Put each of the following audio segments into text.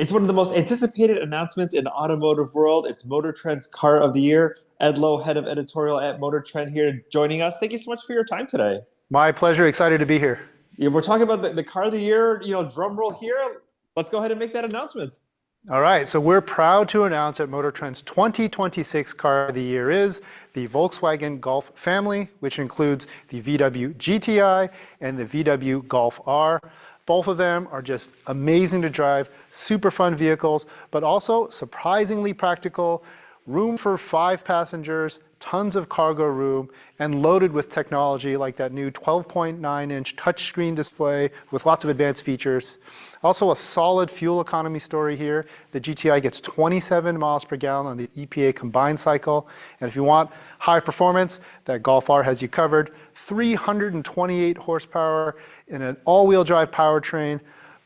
It's one of the most anticipated announcements in the automotive world. It's Motortrend's Car of the Year. Ed Lowe, head of editorial at Motortrend, here joining us. Thank you so much for your time today. My pleasure. Excited to be here. Yeah, we're talking about the Car of the Year. Drum roll here. Let's go ahead and make that announcement. All right, so we're proud to announce that Motortrend's 2026 Car of the Year is the Volkswagen Golf family, which includes the VW GTI and the VW Golf R. Both of them are just amazing to drive, super fun vehicles, but also surprisingly practical, room for 5 passengers, tons of cargo room, and loaded with technology like that new 12.9-inch touchscreen display with lots of advanced features. Also a solid fuel economy story here. The GTI gets 27 miles per gallon on the EPA combined cycle. And if you want high performance, that Golf R has you covered. 328 horsepower in an all-wheel drive powertrain.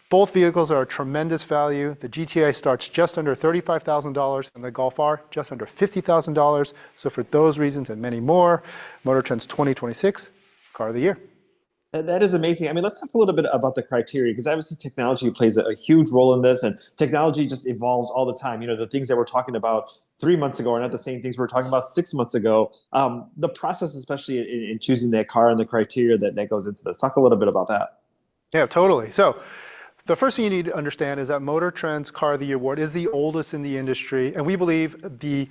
Both vehicles are a tremendous value. The GTI starts just under $35,000 and the Golf R just under $50,000. So for those reasons and many more, Motortrend's 2026 Car of the Year. That is amazing. I mean, let's talk a little bit about the criteria, because obviously technology plays a huge role in this, and technology just evolves all the time. The things that we're talking about 3 months ago are not the same things we were talking about 6 months ago. The process, especially in choosing that car and the criteria that goes into this. Talk a little bit about that. Yeah, totally. So the first thing you need to understand is that Motortrend's Car of the Year award is the oldest in the industry, and we believe the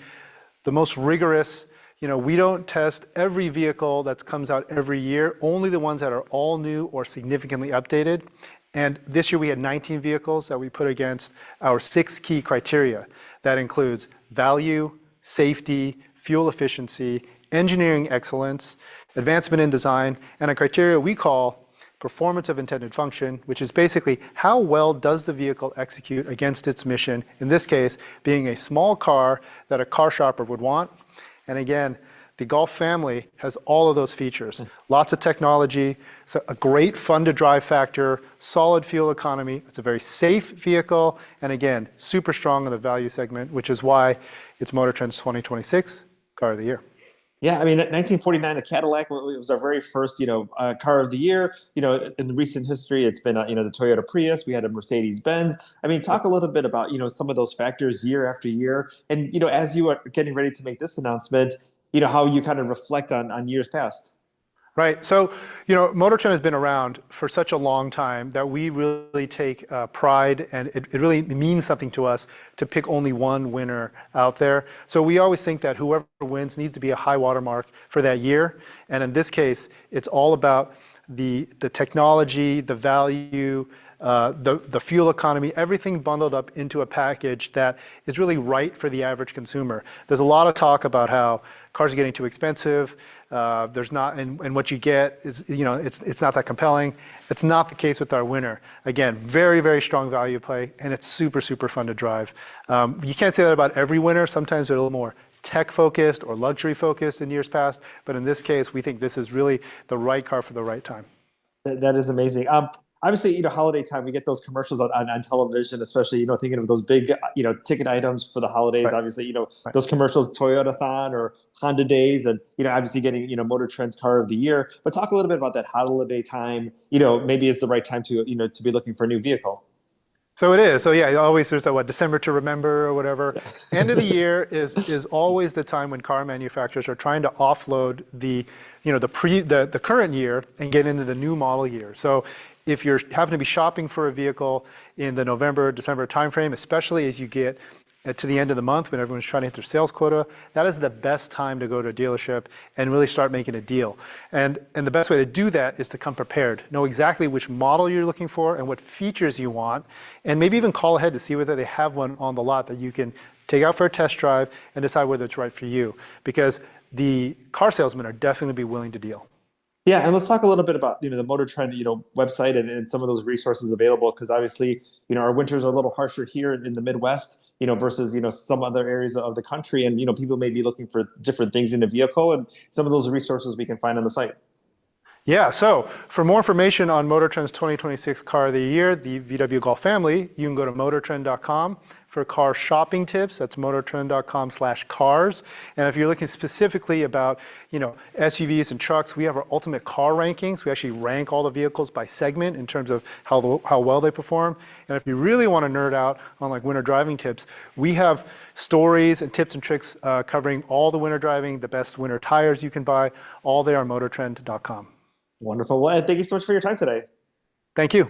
most rigorous. We don't test every vehicle that comes out every year, only the ones that are all new or significantly updated. And this year we had 19 vehicles that we put against our 6 key criteria. That includes value, safety, fuel efficiency, engineering excellence, advancement in design, and a criteria we call performance of intended function, which is basically how well does the vehicle execute against its mission, in this case being a small car that a car shopper would want. And again, the Golf family has all of those features. Lots of technology, so a great fun to drive factor, solid fuel economy. It's a very safe vehicle, and again, super strong in the value segment, which is why it's Motortrend's 2026 Car of the Year. Yeah, I mean, 1949, a Cadillac was our very first, car of the year. In recent history, it's been, the Toyota Prius. We had a Mercedes Benz. I mean, talk a little bit about, some of those factors year after year. And, as you are getting ready to make this announcement, how you kind of reflect on years past. Right. So, Motortrend has been around for such a long time that we really take pride, and it really means something to us to pick only one winner out there. So we always think that whoever wins needs to be a high watermark for that year. And in this case, it's all about the technology, the value, the fuel economy, everything bundled up into a package that is really right for the average consumer. There's a lot of talk about how cars are getting too expensive. There's not, and what you get is, it's not that compelling. It's not the case with our winner. Again, very, very strong value play, and it's super, super fun to drive. You can't say that about every winner. Sometimes they're a little more tech focused or luxury focused in years past, but in this case, we think this is really the right car for the right time. That is amazing. Obviously, holiday time, we get those commercials on television, especially, thinking of those big, ticket items for the holidays. Right. Obviously, Right. those commercials, Toyota-thon or Honda Days, and, obviously getting, Motortrend's Car of the Year. But talk a little bit about that holiday time, maybe it's the right time to, to be looking for a new vehicle. So it is. So yeah, always there's that December to remember or whatever. End of the year is always the time when car manufacturers are trying to offload the current year and get into the new model year. So if you're happen to be shopping for a vehicle in the November, December timeframe, especially as you get to the end of the month when everyone's trying to hit their sales quota, that is the best time to go to a dealership and really start making a deal. And the best way to do that is to come prepared. Know exactly which model you're looking for and what features you want, and maybe even call ahead to see whether they have one on the lot that you can take out for a test drive and decide whether it's right for you. Because the car salesmen are definitely be willing to deal. Yeah, and let's talk a little bit about the Motortrend website and some of those resources available, because obviously our winters are a little harsher here in the Midwest versus some other areas of the country, and people may be looking for different things in the vehicle, and some of those resources we can find on the site. Yeah, so for more information on Motortrend's 2026 Car of the Year, the VW Golf family, you can go to motortrend.com. For car shopping tips, that's motortrend.com/cars. And if you're looking specifically about, SUVs and trucks, we have our ultimate car rankings. We actually rank all the vehicles by segment in terms of how well they perform. And if you really want to nerd out on like winter driving tips, we have stories and tips and tricks covering all the winter driving, the best winter tires you can buy, all there on motortrend.com. Wonderful. Well, Ed, thank you so much for your time today. Thank you.